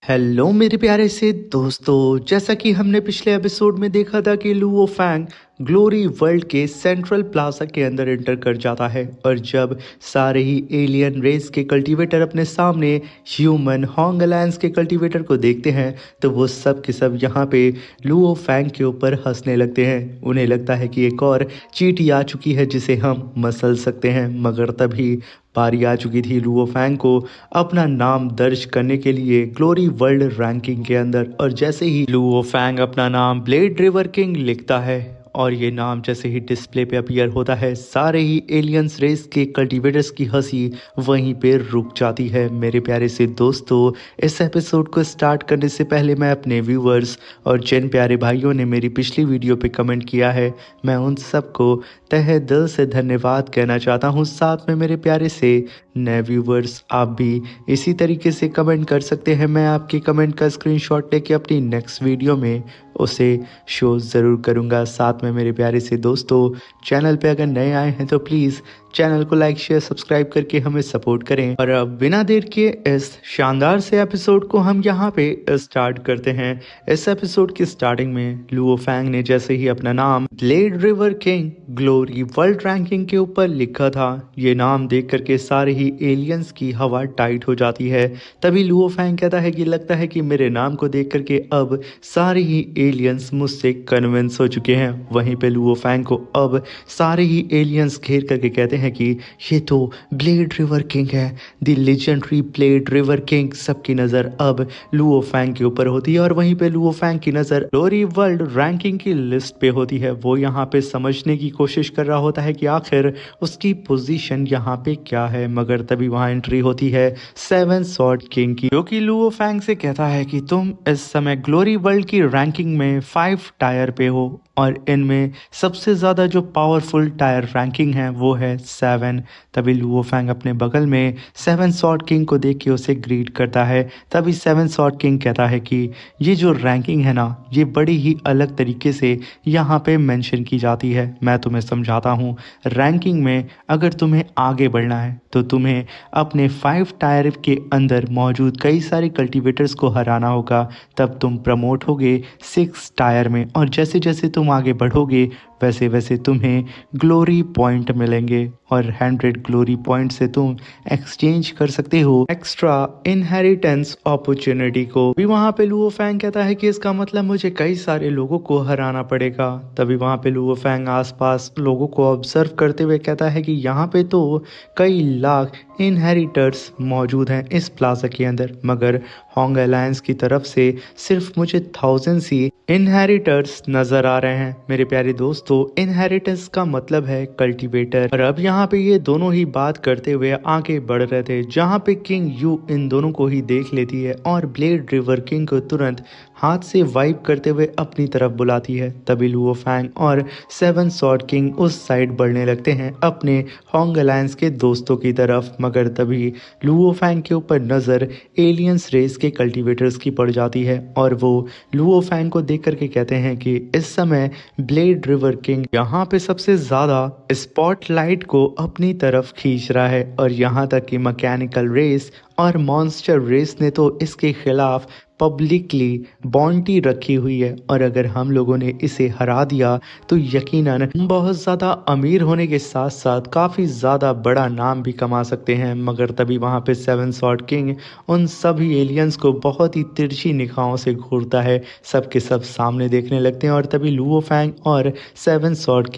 Hello मेरे प्यारे से दोस्तों, जैसा कि हमने पिछले एपिसोड में देखा था कि लुओ फैंग ग्लोरी वर्ल्ड के सेंट्रल प्लाजा के अंदर एंटर कर जाता है। और जब सारे ही एलियन रेस के कल्टीवेटर अपने सामने ह्यूमन होंग अलायंस के कल्टीवेटर को देखते हैं तो वो सब के सब यहाँ पे लुओ फैंग के ऊपर हंसने लगते हैं। उन्हें लगता है कि एक और चींटी आ चुकी है जिसे हम मसल सकते हैं, मगर तभी बारी आ चुकी थी लुओ फैंग को अपना नाम दर्ज करने के लिए ग्लोरी वर्ल्ड रैंकिंग के अंदर। और जैसे ही लुओ फैंग अपना नाम ब्लेड रिवर किंग लिखता है और ये नाम जैसे ही डिस्प्ले पे अपीयर होता है, सारे ही एलियंस रेस के कल्टीवेटर्स की हंसी वहीं पे रुक जाती है। मेरे प्यारे से दोस्तों, इस एपिसोड को स्टार्ट करने से पहले मैं अपने व्यूवर्स और जिन प्यारे भाइयों ने मेरी पिछली वीडियो पे कमेंट किया है, मैं उन सबको तहे दिल से धन्यवाद कहना चाहता हूँ। साथ में मेरे प्यारे से नए व्यूवर्स, आप भी इसी तरीके से कमेंट कर सकते हैं। मैं आपके कमेंट का स्क्रीनशॉट लेके अपनी नेक्स्ट वीडियो में उसे शो ज़रूर करूँगा। साथ में मेरे प्यारे से दोस्तों, चैनल पे अगर नए आए हैं तो प्लीज़ चैनल को लाइक शेयर सब्सक्राइब करके हमें सपोर्ट करें। और अब बिना देर के इस शानदार से एपिसोड को हम यहाँ पे स्टार्ट करते हैं। इस एपिसोड की स्टार्टिंग में लुओ फैंग ने जैसे ही अपना नाम blade river king glory world ranking के ऊपर लिखा था, ये नाम देख करके सारे ही एलियंस की हवा टाइट हो जाती है। तभी लुओ फैंग कहता है कि लगता है कि मेरे नाम को देख करके अब सारे ही एलियंस मुझसे कन्विंस हो चुके हैं। वहीं पे लुओ फैंग को अब सारे ही एलियंस घेर करके कहते हैं कि ये तो ब्लेड रिवर किंग है, the legendary blade river king. सबकी नज़र अब लुओ फैंग के ऊपर होती है और वहीं पे लुओ फैंग की नज़र ग्लोरी वर्ल्ड रैंकिंग की लिस्ट पे होती है। वो यहाँ पे समझने की कोशिश कर रहा होता है कि आखिर उसकी पोजीशन यहाँ पे क्या है, मगर तभी वहाँ एंट्री होती है सेवन सॉर्ड किंग की, जो कि लुओ फैंग से कहता है कि तुम इस समय ग्लोरी वर्ल्ड की रैंकिंग में 5 टायर पे हो और इनमें सबसे ज़्यादा जो पावरफुल टायर रैंकिंग है वो है 7। तभी लुओ फैंग अपने बगल में सेवन सॉर्ड किंग को देख के उसे ग्रीट करता है। तभी सेवन सॉर्ड किंग कहता है कि ये जो रैंकिंग है ना, ये बड़ी ही अलग तरीके से यहाँ पे मेंशन की जाती है। मैं तुम्हें समझाता हूँ। रैंकिंग में अगर तुम्हें आगे बढ़ना है तो तुम्हें अपने 5 टायर के अंदर मौजूद कई सारे कल्टीवेटर्स को हराना होगा, तब तुम प्रमोट होगे 6 टायर में। और जैसे जैसे तुम आगे बढ़ोगे वैसे वैसे तुम्हें ग्लोरी पॉइंट मिलेंगे और 100 ग्लोरी पॉइंट से तुम एक्सचेंज कर सकते हो एक्स्ट्रा इनहेरिटेंस अपॉर्चुनिटी को भी। वहाँ पे लुओ फैंग कहता है कि इसका मतलब मुझे कई सारे लोगों को हराना पड़ेगा। तभी वहाँ पे लुओ फैंग आसपास लोगों को ऑब्जर्व करते हुए कहता है कि यहाँ पे तो कई लाख इनहेरिटर्स मौजूद हैं इस प्लाजा के अंदर, मगर होंग अलायंस की तरफ से सिर्फ मुझे 1000 ही इनहेरिटर्स नजर आ रहे हैं। मेरे प्यारे दोस्तों, इनहेरिटेंस का मतलब है कल्टीवेटर। और अब यहाँ पे ये दोनों ही बात करते हुए आगे बढ़ रहे थे, जहाँ पे किंग यू इन दोनों को ही देख लेती है और ब्लेड रिवर किंग को तुरंत हाथ से वाइप करते हुए अपनी तरफ बुलाती है। तभी लुओ फैंग और सेवन सॉर्ड किंग उस साइड बढ़ने लगते हैं अपने होंग अलायंस के दोस्तों की तरफ, मगर तभी लुओ फैंग के ऊपर नज़र एलियंस रेस के कल्टीवेटर्स की पड़ जाती है और वो लुओ फैंग को देख करके कहते हैं कि इस समय ब्लेड रिवर किंग यहाँ पे सबसे ज़्यादा स्पॉटलाइट को अपनी तरफ खींच रहा है। और यहाँ तक कि मैकेनिकल रेस और मॉन्स्टर रेस ने तो इसके खिलाफ पब्लिकली बॉन्टी रखी हुई है, और अगर हम लोगों ने इसे हरा दिया तो यकीनन हम बहुत ज़्यादा अमीर होने के साथ साथ काफ़ी ज़्यादा बड़ा नाम भी कमा सकते हैं। मगर तभी वहाँ पे सेवन सॉर्ड किंग उन सभी एलियंस को बहुत ही तिरछी निगाहों से घूरता है। सबके सब सामने देखने लगते हैं और तभी लुओ फैंग और सेवन सॉर्ड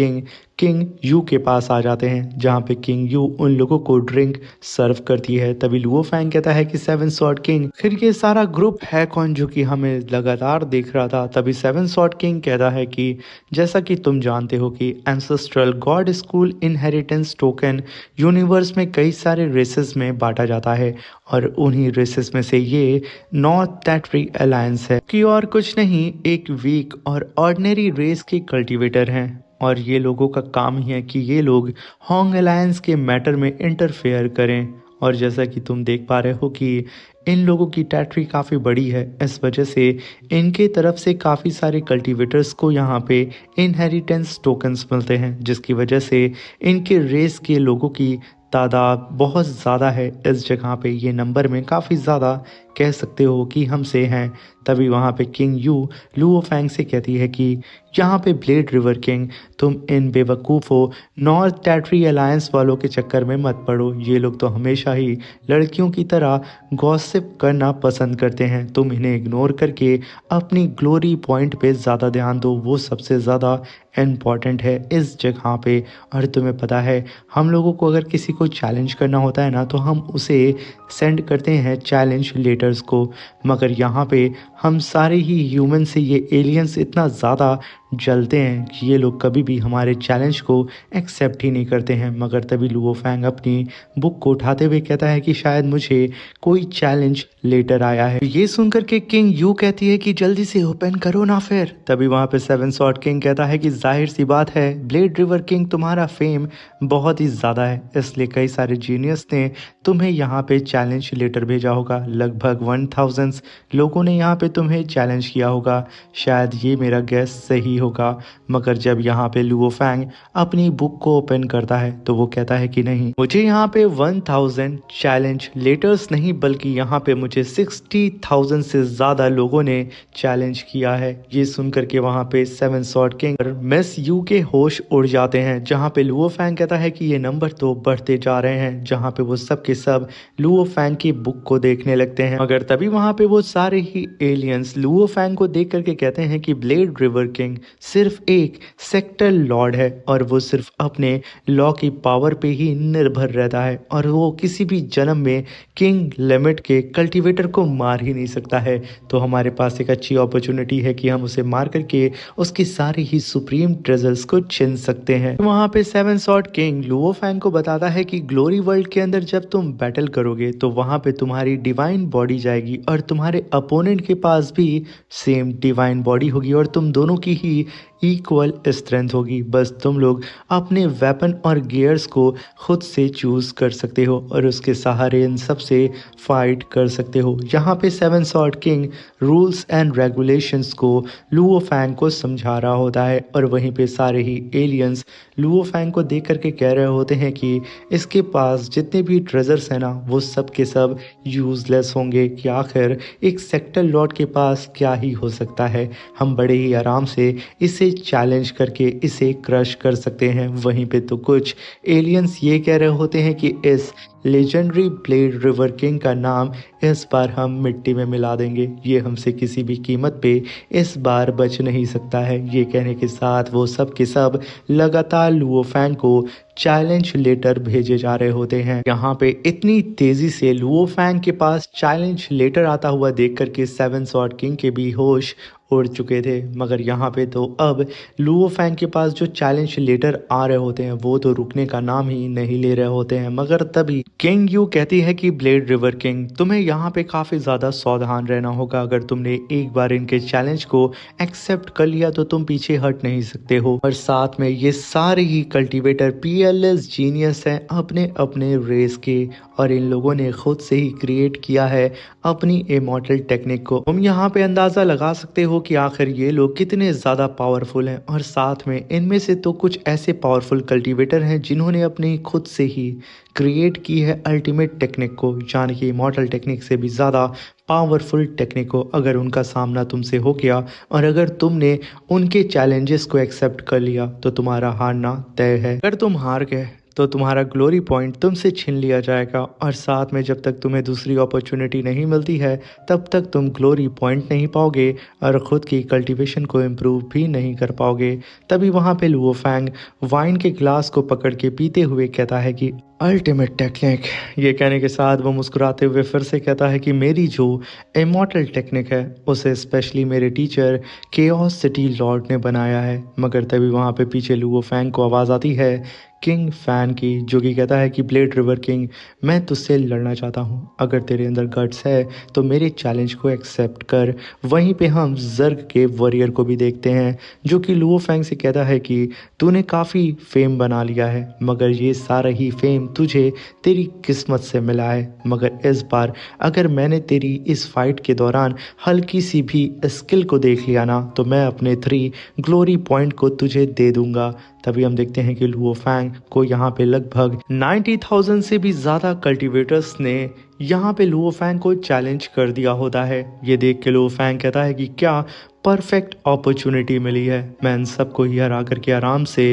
किंग यू के पास आ जाते हैं, जहाँ पे किंग यू उन लोगों को ड्रिंक सर्व करती है। तभी लुओ फैंग कहता है कि सेवन सॉर्ड किंग, फिर ये सारा ग्रुप है कौन जो कि हमें लगातार देख रहा था। तभी सेवन सॉर्ड किंग कहता है कि जैसा कि तुम जानते हो कि ancestral God school inheritance token universe में कई सारे रेसेस में बांटा जाता है, और उन्हीं रेसेस में से ये नॉर्थ टैटरी अलायंस है कि और कुछ नहीं, एक वीक और ऑर्डिनरी रेस के कल्टीवेटर हैं। और ये लोगों का काम ही है कि ये लोग होंग अलायंस के मैटर में इंटरफेयर करें। और जैसा कि तुम देख पा रहे हो कि इन लोगों की टेरिटरी काफ़ी बड़ी है, इस वजह से इनके तरफ से काफ़ी सारे कल्टीवेटर्स को यहाँ पे इनहेरिटेंस टोकन्स मिलते हैं, जिसकी वजह से इनके रेस के लोगों की तादाद बहुत ज़्यादा है। इस जगह पे ये नंबर में काफ़ी ज़्यादा कह सकते हो कि हमसे हैं। तभी वहाँ पे किंग यू लुओ फैंग से कहती है कि यहाँ पे ब्लेड रिवर किंग, तुम इन बेवकूफ़ों नॉर्थ टेरिटरी अलायंस वालों के चक्कर में मत पड़ो। ये लोग तो हमेशा ही लड़कियों की तरह गॉसिप करना पसंद करते हैं। तुम इन्हें इग्नोर करके अपनी ग्लोरी पॉइंट पे ज़्यादा ध्यान दो, वो सबसे ज़्यादा इम्पॉर्टेंट है इस जगह पे। और तुम्हें पता है, हम लोगों को अगर किसी को चैलेंज करना होता है ना, तो हम उसे सेंड करते हैं चैलेंज लेटर्स को। मगर यहाँ पे हम सारे ही ह्यूमन से ये एलियंस इतना ज़्यादा जलते हैं कि ये लोग कभी भी हमारे चैलेंज को एक्सेप्ट ही नहीं करते हैं। मगर तभी लुओ फैंग अपनी बुक को उठाते हुए कहता है कि शायद मुझे कोई चैलेंज लेटर आया है। ये सुनकर के किंग यू कहती है कि जल्दी से ओपन करो ना फिर। तभी वहाँ पे सेवन सॉर्ड किंग कहता है कि जाहिर सी बात है ब्लेड रिवर किंग, तुम्हारा फेम बहुत ही ज़्यादा है, इसलिए कई सारे जीनियस ने तुम्हें यहाँ पे चैलेंज लेटर भेजा होगा। लगभग 1000 लोगों ने यहाँ पे तुम्हें चैलेंज किया होगा। शायद ये मेरा गैस सही होगा। मगर जब यहाँ पे लुओ फैंग अपनी बुक को ओपन करता है तो वो कहता है कि नहीं, मुझे यहाँ पे 1000 चैलेंज लेटर्स नहीं, बल्कि यहाँ पे मुझे 60,000 से ज़्यादा लोगों ने चैलेंज किया है। ये सुनकर के वहाँ पे सेवन सॉर्ड किंग और मिस यू के होश उड़ जाते हैं। जहाँ पे लुओ फैंग कहता है कि ये नंबर तो बढ़ते जा रहे हैं। जहाँ पे वो सब के सब लुओ फैंग की बुक को देखने लगते हैं। मगर तभी वहाँ पे वो सारे ही एलियंस लुओ फैंग को देख करके कहते हैं कि ब्लेड रिवर किंग सिर्फ एक सेक्टर लॉर्ड है और वो सिर्फ अपने लॉ की पावर पे ही निर्भर रहता है, और वो किसी भी जन्म में किंग लिमिट के कल्टीवेटर को मार ही नहीं सकता है। तो हमारे पास एक अच्छी अपॉर्चुनिटी है कि हम उसे मार करके उसकी सारी ही सुप्रीम ट्रेजर्स को छीन सकते हैं। वहाँ पे seven sword king Luo Fang को बताता है कि ग्लोरी वर्ल्ड के अंदर जब तुम बैटल करोगे तो वहाँ पे तुम्हारी डिवाइन बॉडी जाएगी और तुम्हारे अपोनेंट के पास भी सेम डिवाइन बॉडी होगी और तुम दोनों की ही इक्वल स्ट्रेंथ होगी। बस तुम लोग अपने वेपन और गियर्स को खुद से चूज कर सकते हो और उसके सहारे इन सब से फाइट कर सकते हो। यहाँ पे seven sword king rules and regulations को लुओ फैंग को समझा रहा होता है और वहीं पे सारे ही एलियंस लुओ फैंग को देख करके कह रहे होते हैं कि इसके पास जितने भी ट्रेजर्स हैं ना, वो सब के सब यूजलेस होंगे, कि आखिर एक सेक्टर लॉर्ड के पास क्या ही हो सकता है। हम बड़े ही आराम से इसे चैलेंज करके इसे क्रश कर सकते हैं। वहीं पे तो कुछ एलियंस ये कह रहे होते हैं कि इस लेजेंडरी ब्लेड रिवर किंग का नाम इस बार हम मिट्टी में मिला देंगे, ये हमसे किसी भी कीमत पे इस बार बच नहीं सकता है। ये कहने के साथ वो सब के सब लगातार लुओ फैंग को चैलेंज लेटर भेजे जा रहे होते हैं। यहाँ पे इतनी तेजी से लुओ फैंग के पास चैलेंज लेटर आता हुआ देख करके सेवन सॉर्ड किंग के भी होश उड़ चुके थे। मगर यहाँ पे तो अब लुओ फैंग के पास जो चैलेंज लेटर आ रहे होते हैं वो तो रुकने का नाम ही नहीं ले रहे होते हैं। मगर तभी किंग यू कहती है कि ब्लेड रिवर किंग, तुम्हें यहाँ पे काफ़ी ज़्यादा सावधान रहना होगा। अगर तुमने एक बार इनके चैलेंज को एक्सेप्ट कर लिया तो तुम पीछे हट नहीं सकते हो। और साथ में ये सारे ही कल्टीवेटर पीएलएस जीनियस हैं अपने अपने रेस के, और इन लोगों ने खुद से ही क्रिएट किया है अपनी इमॉर्टल टेक्निक को। तुम यहाँ पे अंदाज़ा लगा सकते हो कि आखिर ये लोग कितने ज़्यादा पावरफुल हैं। और साथ में इनमें से तो कुछ ऐसे पावरफुल कल्टीवेटर हैं जिन्होंने अपनी खुद से ही क्रिएट की है अल्टीमेट टेक्निक को, यानी कि इमॉर्टल टेक्निक से भी ज़्यादा पावरफुल टेक्निक को। अगर उनका सामना तुमसे हो गया और अगर तुमने उनके चैलेंजेस को एक्सेप्ट कर लिया तो तुम्हारा हारना तय है। अगर तुम हार गए तो तुम्हारा ग्लोरी पॉइंट तुमसे छीन लिया जाएगा, और साथ में जब तक तुम्हें दूसरी अपॉर्चुनिटी नहीं मिलती है तब तक तुम ग्लोरी पॉइंट नहीं पाओगे और ख़ुद की कल्टीवेशन को इम्प्रूव भी नहीं कर पाओगे। तभी वहाँ पे लुओ फैंग वाइन के ग्लास को पकड़ के पीते हुए कहता है कि अल्टीमेट टेक्निक। ये कहने के साथ वो मुस्कुराते हुए फिर से कहता है कि मेरी जो इमॉर्टल टेक्निक है उसे स्पेशली मेरे टीचर केओस सिटी लॉर्ड ने बनाया है। मगर तभी वहाँ पे पीछे लुओ फैंग को आवाज़ आती है किंग फैन की, जो कि कहता है कि ब्लेड रिवर किंग, मैं तुझसे लड़ना चाहता हूँ। अगर तेरे अंदर गट्स है तो मेरे चैलेंज को एक्सेप्ट कर। वहीं पे हम जर्ग के वॉरियर को भी देखते हैं जो कि लुओ फैंग से कहता है कि तूने काफ़ी फेम बना लिया है, मगर ये सारा ही फेम तुझे तेरी किस्मत से मिला है। मगर इस बार अगर मैंने तेरी इस फाइट के दौरान हल्की सी भी स्किल को देख लिया ना, तो मैं अपने 3 ग्लोरी पॉइंट को तुझे दे दूंगा। तभी हम देखते हैं कि लुओ फैंग को यहाँ पे लगभग 90,000 से भी ज़्यादा कल्टीवेटर्स ने यहाँ पे लुओ फैंग को चैलेंज कर दिया होता है। ये देख के लुओ फैंग कहता है कि क्या परफेक्ट अपॉर्चुनिटी मिली है, मैं इन सब को ही हरा करके आराम से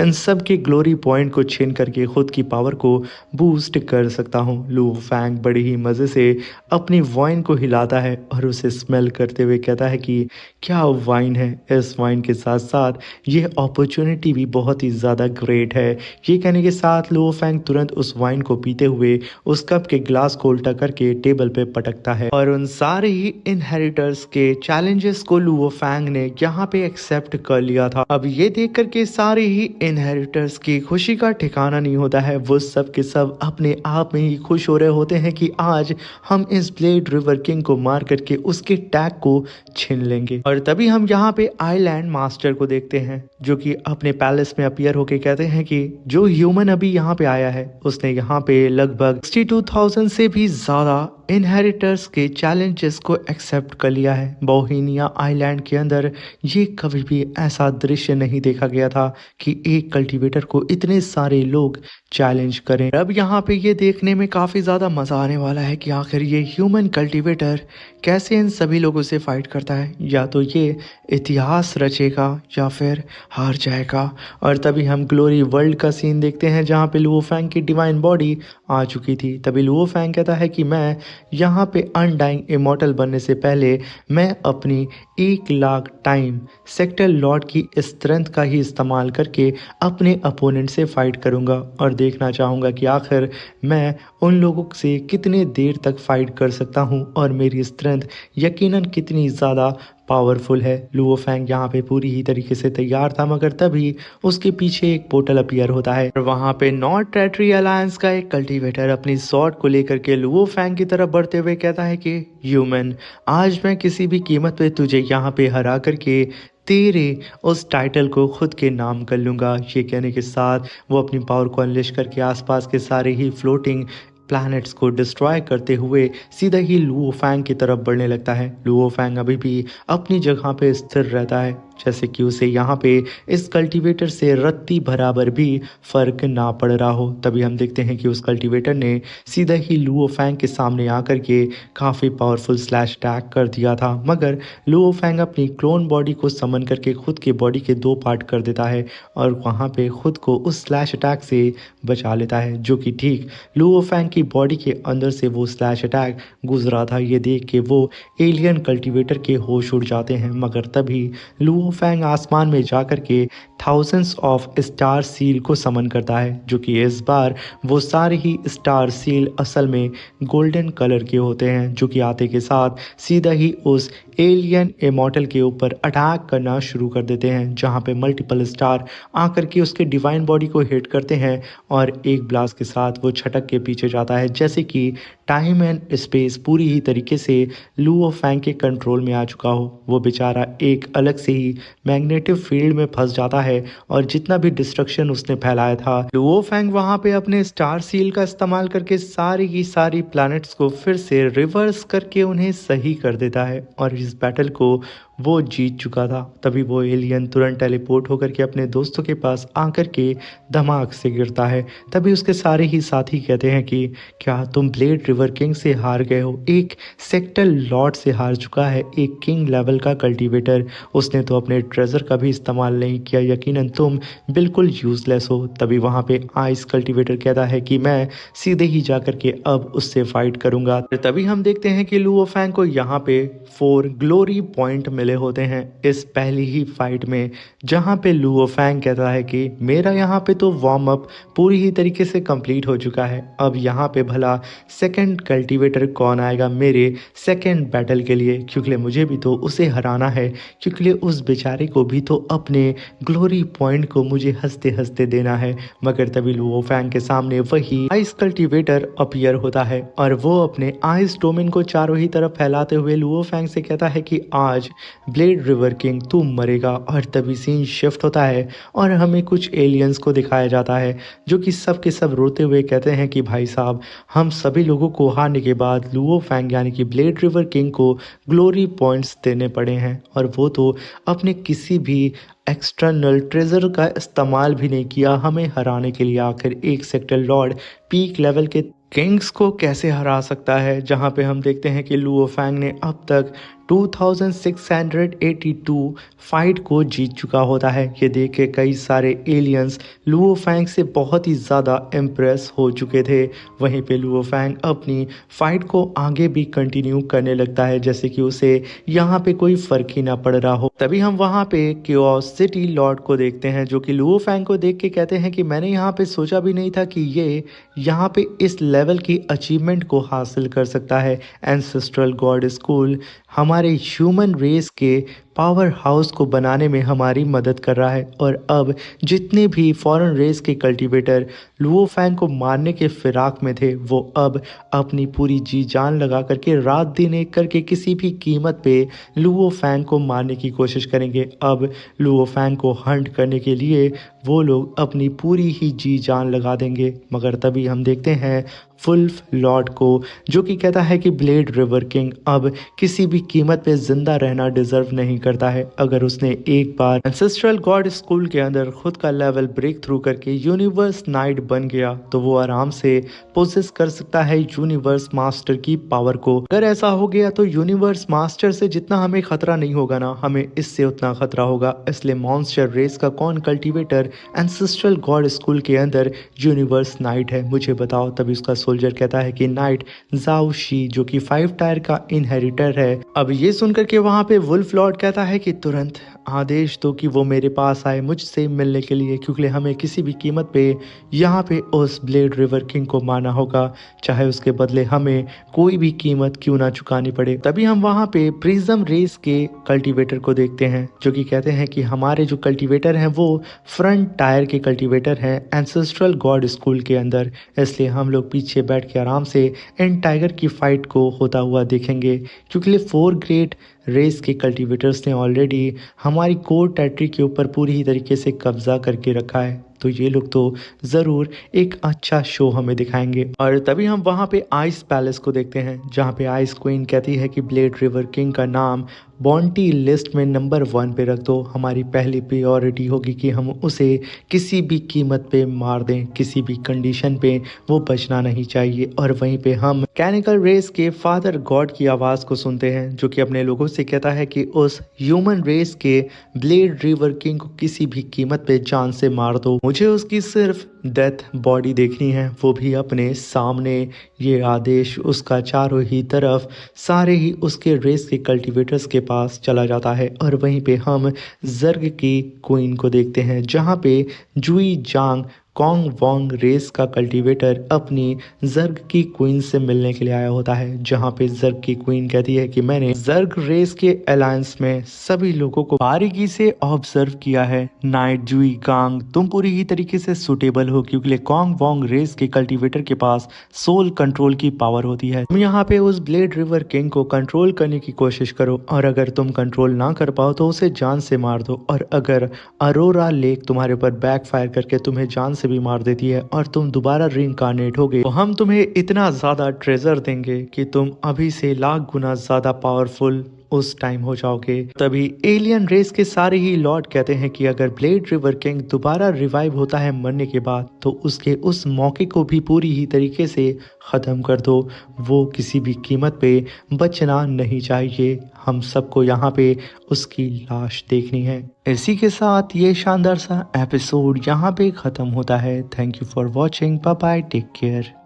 इन सब के ग्लोरी पॉइंट को छीन करके खुद की पावर को बूस्ट कर सकता हूँ। लुओ फैंग बड़ी ही मज़े से अपनी वाइन को हिलाता है और उसे स्मेल करते हुए कहता है कि क्या वाइन है, इस वाइन के साथ साथ ये अपॉर्चुनिटी भी बहुत ही ज़्यादा ग्रेट है। ये कहने के साथ लुओ फैंग तुरंत उस वाइन को पीते हुए उस कप के ग्लास को उल्टा करके टेबल पे पटकता है और उन सारे ही इनहेरिटर्स के चैलेंजेस को लुओ फैंग ने यहाँ पे एक्सेप्ट कर लिया था। अब ये देख करके सारे ही इनहेरिटर्स की खुशी का ठिकाना नहीं होता है। वो सब के सब अपने आप में ही खुश हो रहे होते हैं कि आज हम इस ब्लेड रिवर किंग को मार करके उसके टैग को छीन लेंगे। और तभी हम यहाँ पे आइलैंड मास्टर को देखते हैं जो कि अपने पैलेस में अपीयर होके कहते हैं कि जो ह्यूमन अभी यहाँ पे आया है उसने यहाँ पे लगभग 62,000 से भी ज्यादा इनहेरिटर्स के चैलेंजेस को एक्सेप्ट कर लिया है। बोहेमिया आइलैंड के अंदर ये कभी भी ऐसा दृश्य नहीं देखा गया था कि एक कल्टीवेटर को इतने सारे लोग चैलेंज करें। अब यहाँ पे ये देखने में काफ़ी ज़्यादा मज़ा आने वाला है कि आखिर ये ह्यूमन कल्टीवेटर कैसे इन सभी लोगों से फाइट करता है। या तो ये इतिहास रचेगा या फिर हार जाएगा। और तभी हम ग्लोरी वर्ल्ड का सीन देखते हैं जहाँ पे लुओ फैंग की डिवाइन बॉडी आ चुकी थी। तभी लुओ फैंग कहता है कि मैं यहाँ पे अनडाइंग इमॉर्टल बनने से पहले मैं अपनी 1,00,000 टाइम सेक्टर लॉर्ड की स्ट्रेंथ का ही इस्तेमाल करके अपने अपोनेंट से फाइट करूँगा और देखना चाहूँगा कि आखिर मैं उन लोगों से कितने देर तक फाइट कर सकता हूँ और मेरी स्ट्रेंथ यकीनन कितनी ज़्यादा पावरफुल है। लुओ फैंग यहाँ पे पूरी ही तरीके से तैयार था मगर तभी उसके पीछे एक पोर्टल अपीयर होता है और वहाँ पे नॉर्थ टेरिटरी अलायंस का एक कल्टीवेटर अपनी स्वॉर्ड को लेकर के लुओ फैंग की तरफ बढ़ते हुए कहता है कि ह्यूमन, आज मैं किसी भी कीमत पे तुझे यहाँ पे हरा करके तेरे उस टाइटल को खुद के नाम कर लूँगा। ये कहने के साथ वो अपनी पावर को अनलिश करके आसपास के सारे ही फ्लोटिंग प्लैनेट्स को डिस्ट्रॉय करते हुए सीधा ही लुओ फैंग की तरफ बढ़ने लगता है। लुओ फैंग अभी भी अपनी जगह पे स्थिर रहता है जैसे कि उसे यहाँ पे इस कल्टीवेटर से रत्ती बराबर भी फर्क ना पड़ रहा हो। तभी हम देखते हैं कि उस कल्टीवेटर ने सीधा ही लुओ फैंग के सामने आकर के काफ़ी पावरफुल स्लैश अटैक कर दिया था मगर लुओ फैंग अपनी क्लोन बॉडी को समन करके खुद के बॉडी के 2 पार्ट कर देता है और वहाँ पे खुद को उस स्लैश अटैक से बचा लेता है जो कि ठीक लुओ फैंग की बॉडी के अंदर से वो स्लैश अटैक गुजरा था। ये देख के वो एलियन कल्टीवेटर के होश उड़ जाते हैं मगर तभी लुओ फैंग आसमान में जाकर के थाउजेंड्स ऑफ स्टार सील को समन करता है जो कि इस बार वो सारे ही स्टार सील असल में गोल्डन कलर के होते हैं जो कि आते के साथ सीधा ही उस एलियन इमॉर्टल के ऊपर अटैक करना शुरू कर देते हैं जहां पे मल्टीपल स्टार आकर के उसके डिवाइन बॉडी को हिट करते हैं और एक ब्लास्ट के साथ वो छटक के पीछे जाता है जैसे कि टाइम एंड स्पेस पूरी ही तरीके से लुओ फैंग के कंट्रोल में आ चुका हो। वो बेचारा एक अलग से ही मैग्नेटिक फील्ड में फंस जाता है और जितना भी डिस्ट्रक्शन उसने फैलाया था लुओ फैंग वहां पे अपने स्टार सील का इस्तेमाल करके सारी की सारी प्लैनेट्स को फिर से रिवर्स करके उन्हें सही कर देता है और इस बैटल को वो जीत चुका था। तभी वो एलियन तुरंत टेलीपोर्ट होकर के अपने दोस्तों के पास आकर के धमाक से गिरता है। तभी उसके सारे ही साथी कहते हैं कि क्या तुम ब्लेड रिवर किंग से हार गए हो, एक सेक्टर लॉर्ड से हार चुका है, एक किंग लेवल का कल्टीवेटर, उसने तो अपने ट्रेजर का भी इस्तेमाल नहीं किया, यकीनन तुम बिल्कुल यूजलेस हो। तभी वहाँ पे आइस कल्टीवेटर कहता है कि मैं सीधे ही जाकर के अब उससे फाइट करूंगा। तभी हम देखते हैं कि लुओ फैंग को यहाँ पे 4 ग्लोरी पॉइंट मिले होते हैं इस पहली ही फाइट में जहां पे लुओ फैंग कहता है कि मेरा यहाँ पे तो वार्म अप पूरी ही तरीके से कंप्लीट हो चुका है, अब यहाँ पे भला सेकंड कल्टीवेटर कौन आएगा मेरे सेकंड बैटल के लिए, क्योंकि मुझे भी तो उसे हराना है, क्योंकि उस बेचारे को भी तो अपने ग्लोरी पॉइंट को मुझे हंसते हंसते देना है। मगर तभी लुओ फैंग के सामने वही आइस कल्टीवेटर अपीयर होता है और वो अपने आइस डोमेन को चारों ही तरफ फैलाते हुए लुओ फैंग से कहता है कि आज ब्लेड रिवर किंग तू मरेगा। और तभी सीन शिफ्ट होता है और हमें कुछ एलियंस को दिखाया जाता है जो कि सब के सब रोते हुए कहते हैं कि भाई साहब, हम सभी लोगों को हारने के बाद लुओ फैंग यानी कि ब्लेड रिवर किंग को ग्लोरी पॉइंट्स देने पड़े हैं, और वो तो अपने किसी भी एक्सटर्नल ट्रेजर का इस्तेमाल भी नहीं किया हमें हराने के लिए। आखिर एक सेक्टर लॉर्ड पीक लेवल के किंग्स को कैसे हरा सकता है, जहां पे हम देखते हैं कि लुओ फैंग ने अब तक 2682 फाइट को जीत चुका होता है। ये देख के कई सारे एलियंस लुओ फैंग से बहुत ही ज़्यादा इम्प्रेस हो चुके थे। वहीं पे लुओ फैंग अपनी फाइट को आगे भी कंटिन्यू करने लगता है जैसे कि उसे यहाँ पे कोई फ़र्क ही ना पड़ रहा हो। तभी हम वहाँ पे क्योस सिटी लॉर्ड को देखते हैं जो कि लुओ फैंग को देख के कहते हैं कि मैंने यहाँ पे सोचा भी नहीं था कि ये यहाँ पे इस लेवल की अचीवमेंट को हासिल कर सकता है। एंसेस्ट्रल गॉड स्कूल हमारे ह्यूमन रेस के पावर हाउस को बनाने में हमारी मदद कर रहा है, और अब जितने भी फॉरेन रेस के कल्टीवेटर लुओ फैंग को मारने के फिराक में थे वो अब अपनी पूरी जी जान लगा करके रात दिन एक करके किसी भी कीमत पे लुओ फैंग को मारने की कोशिश करेंगे। अब लुओ फैंग को हंट करने के लिए वो लोग अपनी पूरी ही जी जान लगा देंगे। मगर तभी हम देखते हैं वुल्फ लॉर्ड को जो कि कहता है कि ब्लेड रिवर किंग अब किसी भी कीमत पे जिंदा रहना डिजर्व नहीं करता है। अगर उसने एक बार एंसेस्ट्रल गॉड स्कूल के अंदर खुद का लेवल ब्रेक थ्रू करके यूनिवर्स नाइट बन गया तो वो आराम से पोजेस कर सकता है यूनिवर्स मास्टर की पावर को। अगर ऐसा हो गया तो यूनिवर्स मास्टर से जितना हमें खतरा नहीं होगा ना, हमें इससे उतना खतरा होगा। इसलिए मॉन्स्टर रेस का कौन कल्टीवेटर एंसेस्ट्रल गॉड स्कूल के अंदर यूनिवर्स नाइट है, मुझे बताओ। तभी उसका सोल्जर कहता है कि नाइट जाओ शी जो कि 5 टायर का इनहेरिटर है। अब ये सुनकर के वहां पे वुल्फ लॉर्ड कहता है कि तुरंत आदेश दो कि वो मेरे पास आए मुझसे मिलने के लिए, क्योंकि हमें किसी भी कीमत पे यहाँ पे उस ब्लेड रिवर किंग को मारना होगा, चाहे उसके बदले हमें कोई भी कीमत क्यों ना चुकानी पड़े। तभी हम वहाँ पे प्रिज्म रेस के कल्टीवेटर को देखते हैं जो कि कहते हैं कि हमारे जो कल्टीवेटर हैं वो फ्रंट टायर के कल्टीवेटर हैं एंसेस्ट्रल गॉड स्कूल के अंदर। इसलिए हम लोग पीछे बैठ के आराम से इन टाइगर की फाइट को होता हुआ देखेंगे, क्योंकि 4 ग्रेट रेस के कल्टीवेटर्स ने ऑलरेडी हमारी कोर टेरिटरी के ऊपर पूरी ही तरीके से कब्जा करके रखा है। तो ये लोग तो ज़रूर एक अच्छा शो हमें दिखाएंगे। और तभी हम वहाँ पे आइस पैलेस को देखते हैं जहाँ पे आइस क्वीन कहती है कि ब्लेड रिवर किंग का नाम बॉन्टी लिस्ट में नंबर 1 पे रख दो। हमारी पहली प्रायोरिटी होगी कि हम उसे किसी भी कीमत पे मार दें, किसी भी कंडीशन पे वो बचना नहीं चाहिए। और वहीं पे हम मैकेनिकल रेस के फादर गॉड की आवाज़ को सुनते हैं जो कि अपने लोगों से कहता है कि उस ह्यूमन रेस के ब्लेड रिवर किंग को किसी भी कीमत पे जान से मार दो। मुझे उसकी सिर्फ डेथ बॉडी देखनी है, वो भी अपने सामने। ये आदेश उसका चारों ही तरफ सारे ही उसके रेस के कल्टीवेटर्स के पास चला जाता है। और वहीं पे हम जर्ग की क्वीन को देखते हैं जहाँ पे जुई जांग कॉन्ग वोंग रेस का कल्टीवेटर अपनी जर्ग की क्वीन से मिलने के लिए आया होता है, जहां पे जर्ग की क्वीन कहती है कि मैंने जर्ग रेस के अलायंस में सभी लोगों को बारीकी से ऑब्जर्व किया है। नाइट जुई गांग, तुम पूरी ही तरीके से सुटेबल हो क्योंकि कॉन्ग वोंग रेस के कल्टीवेटर के पास सोल कंट्रोल की पावर होती है। तुम यहाँ पे उस ब्लेड रिवर किंग को कंट्रोल करने की कोशिश करो, और अगर तुम कंट्रोल ना कर पाओ तो उसे जान से मार दो। और अगर अरोरा लेक तुम्हारे ऊपर बैकफायर करके तुम्हें जान से भी मार देती है और तुम दोबारा रीइंकार्नेट हो गए तो हम तुम्हें इतना ज्यादा ट्रेजर देंगे कि तुम अभी से लाख गुना ज्यादा पावरफुल उस टाइम हो जाओगे। तभी एलियन रेस के सारे ही लॉर्ड कहते हैं कि अगर ब्लेड रिवर किंग दोबारा रिवाइव होता है मरने के बाद तो उसके उस मौके को भी पूरी ही तरीके से ख़त्म कर दो, वो किसी भी कीमत पे बचना नहीं चाहिए। हम सबको यहाँ पे उसकी लाश देखनी है। इसी के साथ ये शानदार सा एपिसोड यहाँ पे ख़त्म होता है। Thank you for watching, bye bye, take care.